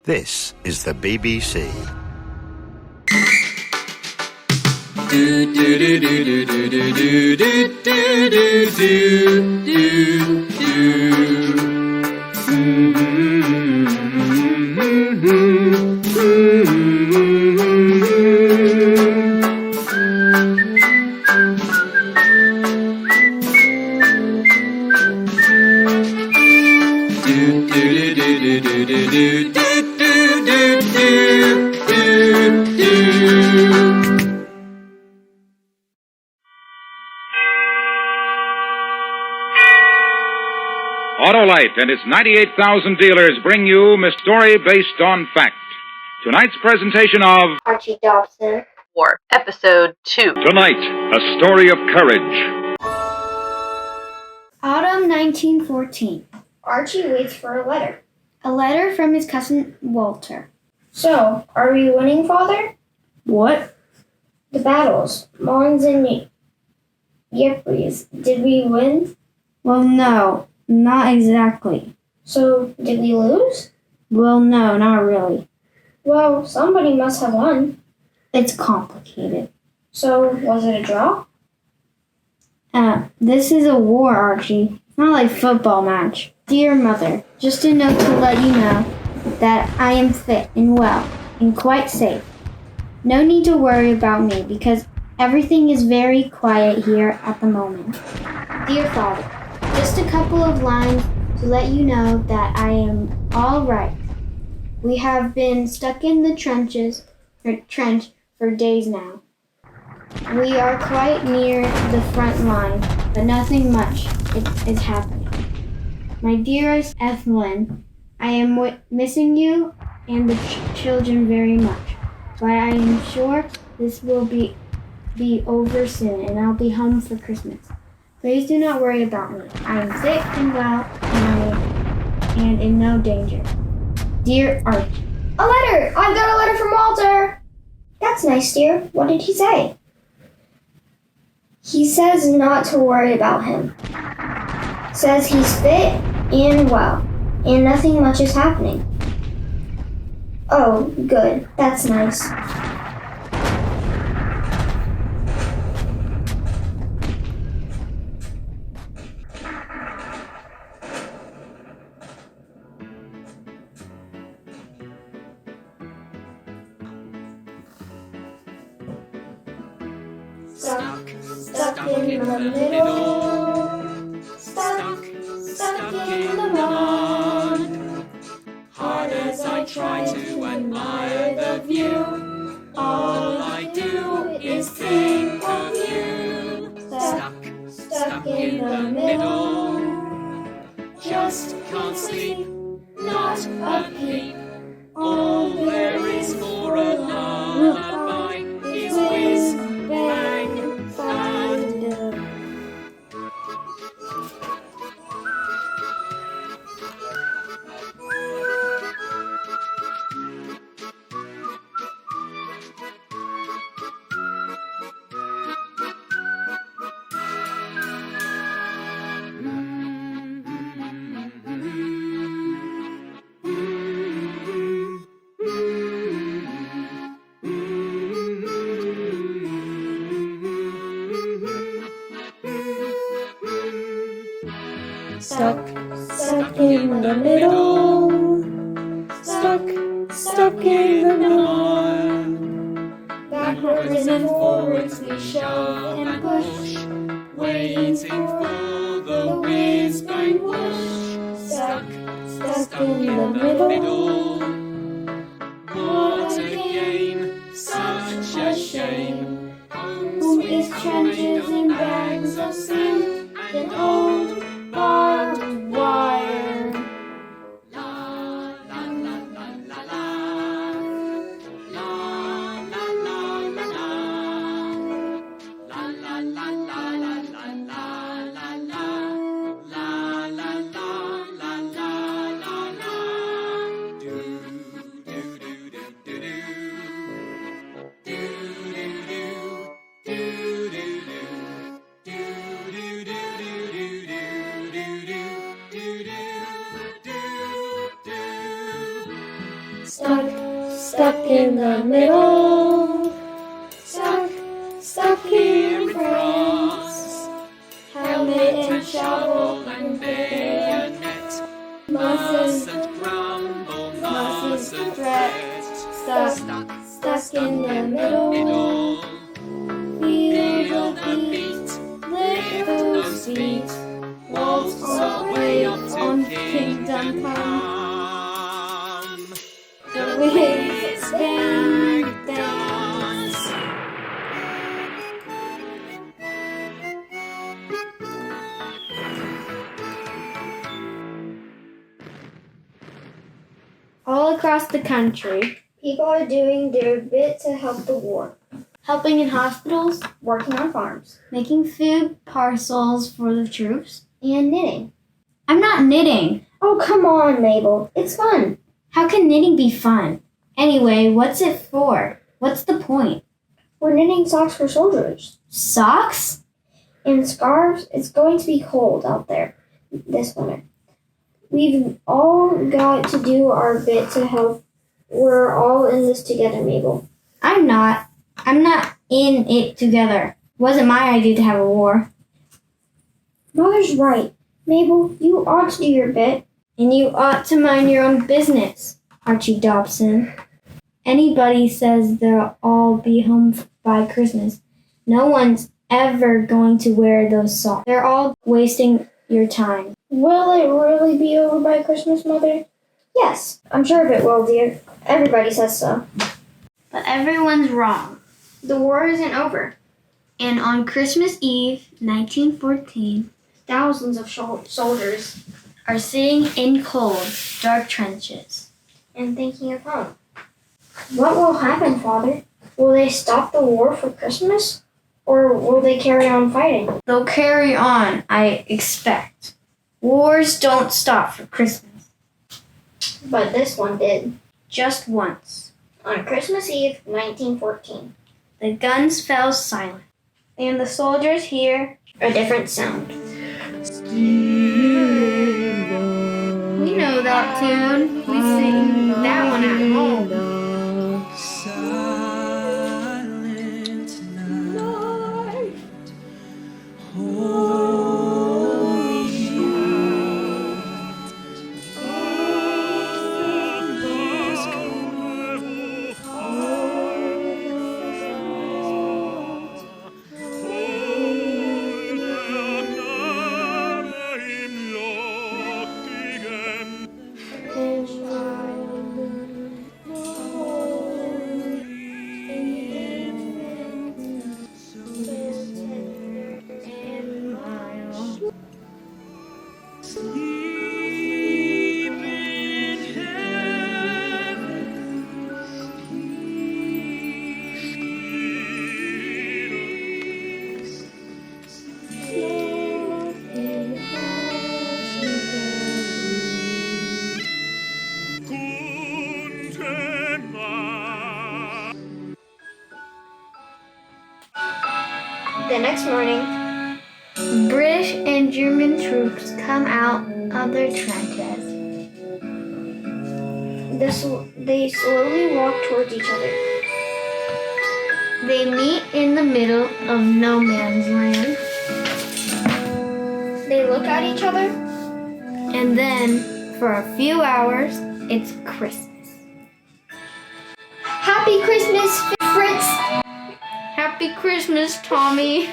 This is the BBC. Autolite and its 98,000 dealers bring you a story based on fact. Tonight's presentation of Archie Dobson. War, Episode 2. Tonight, a story of courage. Autumn 1914. Archie waits for a letter. A letter from his cousin Walter. So, are we winning, Father? What? The battles, Mons and Ypres. Did we win? Well, no, not exactly. So, did we lose? Well, no, not really. Well, somebody must have won. It's complicated. So, was it a draw? This is a war, Archie. It's not like a football match. Dear Mother, just a note to let you know that I am fit and well and quite safe. No need to worry about me because everything is very quiet here at the moment. Dear Father, just a couple of lines to let you know that I am all right. We have been stuck in the trench for days now. We are quite near the front line, but nothing much is happening. My dearest Ethelyn, I am missing you and the children very much, but I am sure this will be over soon and I'll be home for Christmas. Please do not worry about me. I am sick and well and in no danger. Dear Archie. A letter! I've got a letter from Walter! That's nice, dear. What did he say? He says not to worry about him. Says he's fit and well, and nothing much is happening. Oh, good. That's nice. Stuck in the middle. Stuck in the mud. Hard as I try to admire the view, all I do is think of you. Stuck in the middle. Just can't sleep, not a peep. All there is for a lullaby is whiz, bang, thunder. Stuck in the middle. Stuck in the mud. Backwards and forwards we shove and push, waiting for the whiz bang whoosh. Stuck in the middle. What a game, such a shame. Who is trenches in bags of sand and old barbed wire? La la la la la la. La la la la la. La la la la la la la la. La la la la la la la. Stuck in the middle. Stuck here in France. Helmet and shovel and bayonet. Mustn't grumble, mustn't fret. Stuck in the middle. Feel the beat, lift those feet. Waltz away on Kingdom Come. The waves bang, dance. All across the country, People are doing their bit to help the war, helping in hospitals, working on farms, making food parcels for the troops. and knitting. I'm not knitting. Oh, come on, Mabel. It's fun. How can knitting be fun? Anyway, what's it for? What's the point? We're knitting socks for soldiers. Socks? And scarves. It's going to be cold out there this winter. We've all got to do our bit to help. We're all in this together, Mabel. I'm not. I'm not in it together. Wasn't my idea to have a war. Mother's right. Mabel, you ought to do your bit. And you ought to mind your own business, Archie Dobson. Anybody says they'll all be home by Christmas. No one's ever going to wear those socks. They're all wasting your time. Will it really be over by Christmas, Mother? Yes, I'm sure of it will, dear. Everybody says so. But everyone's wrong. The war isn't over. And on Christmas Eve, 1914, Thousands of soldiers are sitting in cold, dark trenches. and thinking of home. What will happen, Father? Will they stop the war for Christmas? Or will they carry on fighting? They'll carry on, I expect. Wars don't stop for Christmas. But this one did. Just once. On Christmas Eve, 1914. The guns fell silent. And the soldiers hear A different sound. We know that tune. We sing that one at home. Silent night, holy night, The next morning, British and German troops come out of their trenches. they slowly walk towards each other. They meet in the middle of no man's land. They look at each other. And then, for a few hours, it's Christmas. Happy Christmas, Fritz! Happy Christmas, Tommy.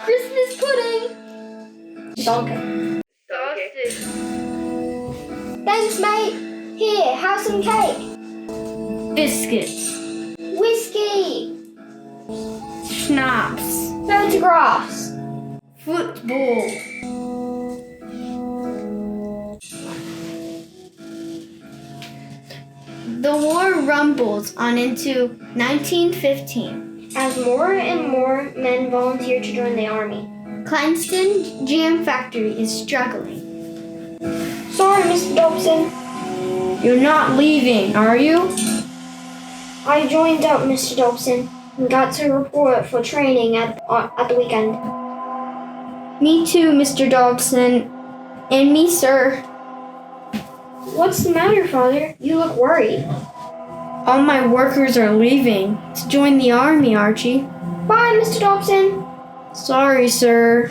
Christmas pudding. Danke. Thanks, mate. Here, have some cake. Biscuits. Whiskey. Schnapps. Photographs. Football. The war rumbles on into 1915. As more and more men volunteer to join the army. Kleinston Jam Factory is struggling. Sorry, Mr. Dobson. You're not leaving, are you? I joined up, Mr. Dobson, and got to report for training at the weekend. Me too, Mr. Dobson. And me, sir. What's the matter, Father? You look worried. All my workers are leaving to join the army, Archie. Bye, Mr. Dobson. Sorry, sir.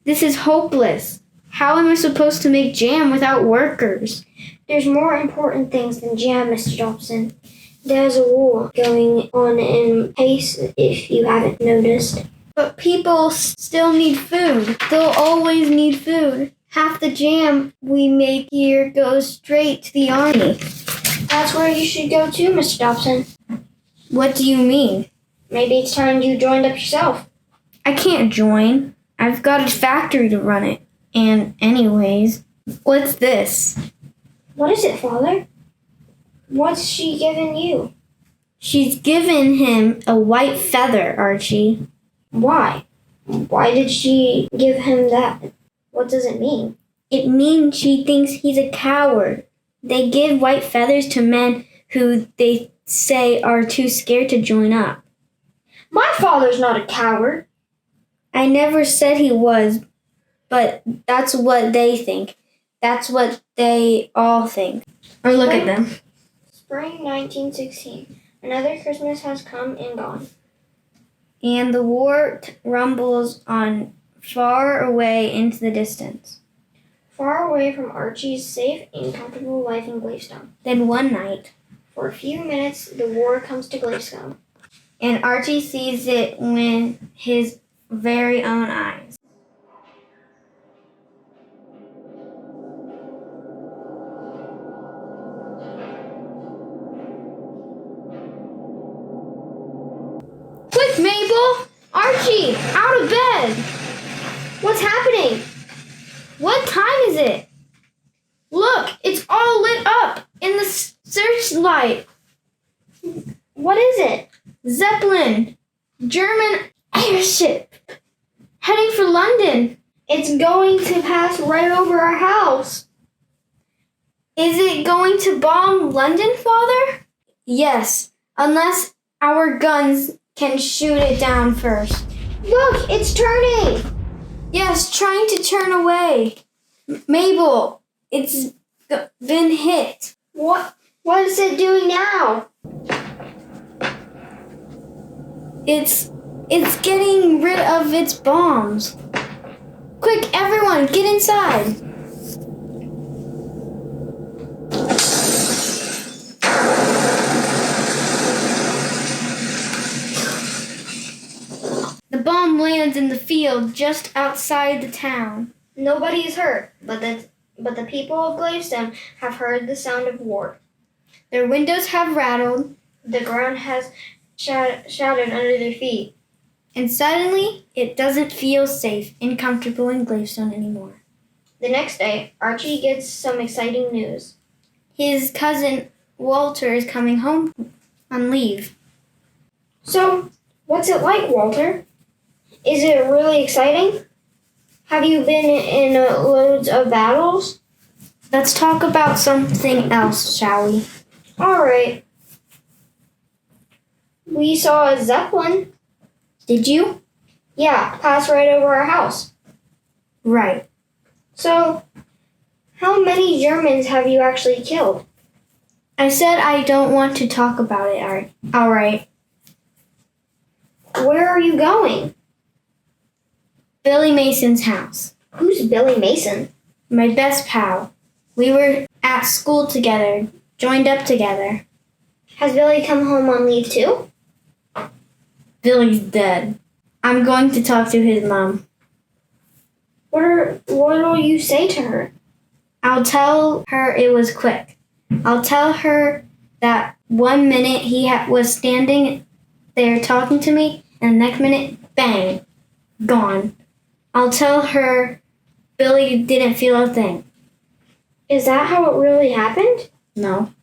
This is hopeless. How am I supposed to make jam without workers? There's more important things than jam, Mr. Dobson. There's a war going on in Pace, if you haven't noticed. But people still need food. They'll always need food. Half the jam we make here goes straight to the army. That's where you should go too, Mr. Dobson. What do you mean? Maybe it's time you joined up yourself. I can't join. I've got a factory to run it. And anyways, what's this? What is it, Father? What's she giving you? She's given him a white feather, Archie. Why? Why did she give him that? What does it mean? It means she thinks he's a coward. They give white feathers to men who they say are too scared to join up. My father's not a coward. I never said he was, but that's what they think. That's what they all think. Or look at them. Spring 1916. Another Christmas has come and gone. And the war rumbles on far away into the distance. Far away from Archie's safe and comfortable life in Gravestone. Then one night, For a few minutes, the war comes to Gravestone. and Archie sees it with his very own eyes. Quick, Mabel! Archie, out of bed! What's happening? What time is it? Look, it's all lit up in the searchlight. What is it? Zeppelin, German airship, heading for London. It's going to pass right over our house. Is it going to bomb London, Father? Yes, unless our guns can shoot it down first. Look, it's turning. Yes, trying to turn away. Mabel, it's been hit. What is it doing now? It's getting rid of its bombs. Quick, everyone, get inside. The bomb lands in the field just outside the town. Nobody is hurt, but the people of Gravestone have heard the sound of war. Their windows have rattled, The ground has shouted under their feet. and suddenly it doesn't feel safe and comfortable in Gravestone anymore. The next day, Archie gets some exciting news. His cousin Walter is coming home on leave. So, what's it like, Walter? Is it really exciting? Have you been in loads of battles? Let's talk about something else, shall we? All right. We saw a Zeppelin. Did you? Yeah, pass right over our house. Right. So, how many Germans have you actually killed? I said I don't want to talk about it, all right. Where are you going? Billy Mason's house. Who's Billy Mason? My best pal. We were at school together, joined up together. Has Billy come home on leave too? Billy's dead. I'm going to talk to his mom. What'll you say to her? I'll tell her it was quick. I'll tell her that 1 minute he was standing there talking to me, and the next minute, bang, gone. I'll tell her Billy didn't feel a thing. Is that how it really happened? No.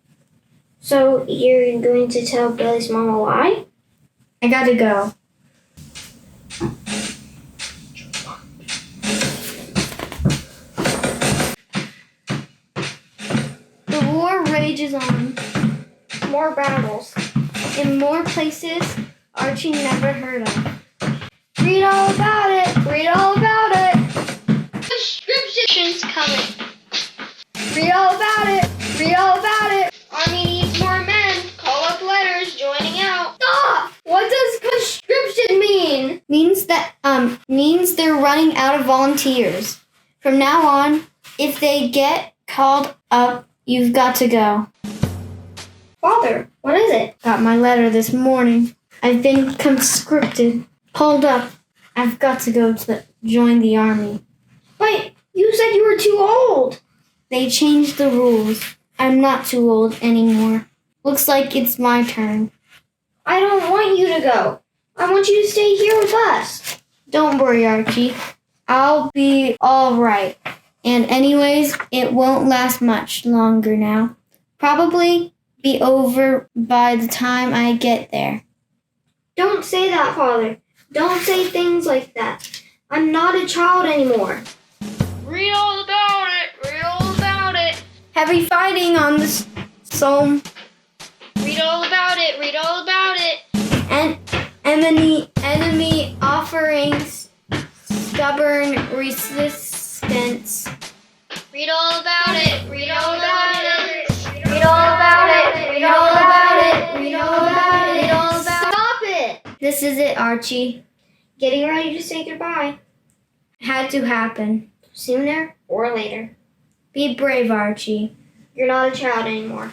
So you're going to tell Billy's mom a lie? I gotta go. The war rages on. More battles. In more places Archie never heard of. Read all about it. Read all about it. Subscriptions coming. Read all about it. Read all about it. Army needs more men. Call up letters joining out. Stop! What does conscription mean? Means they're running out of volunteers. From now on, if they get called up, you've got to go. Father, what is it? Got my letter this morning. I've been conscripted. Hold up. I've got to go to join the army. Wait, you said you were too old. They changed the rules. I'm not too old anymore. Looks like it's my turn. I don't want you to go. I want you to stay here with us. Don't worry, Archie. I'll be all right. And anyways, it won't last much longer now. Probably be over by the time I get there. Don't say that, Father. Don't say things like that. I'm not a child anymore. Read all about it. Read all about it. Heavy fighting on the Somme. Read all about it. Read all about it. And enemy offering stubborn resistance. Read all about it. Read all about it. Read all about it. Read all about it. Read all about it. Read all about it. Stop it. This is it, Archie. Getting ready to say goodbye. Had to happen. Sooner or later. Be brave, Archie. You're not a child anymore.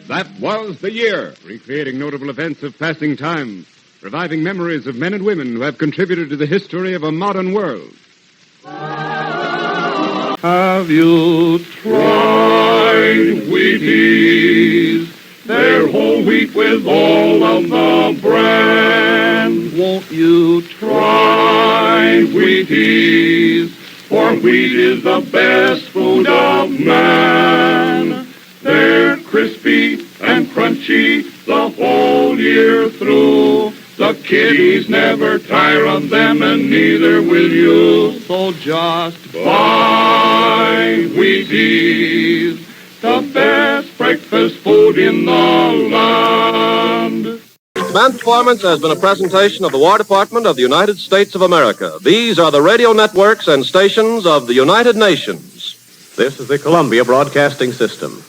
That was the year, recreating notable events of passing time, reviving memories of men and women who have contributed to the history of a modern world. Have you tried Wheaties? They're whole wheat with all of the bran. Won't you try Wheaties? For wheat is the best food of man. They're crispy and crunchy the whole year through. The kiddies never tire of them, and neither will you. So just buy Wheaties, the best breakfast food in the land. Command Performance has been a presentation of the War Department of the United States of America. These are the radio networks and stations of the United Nations. This is the Columbia Broadcasting System.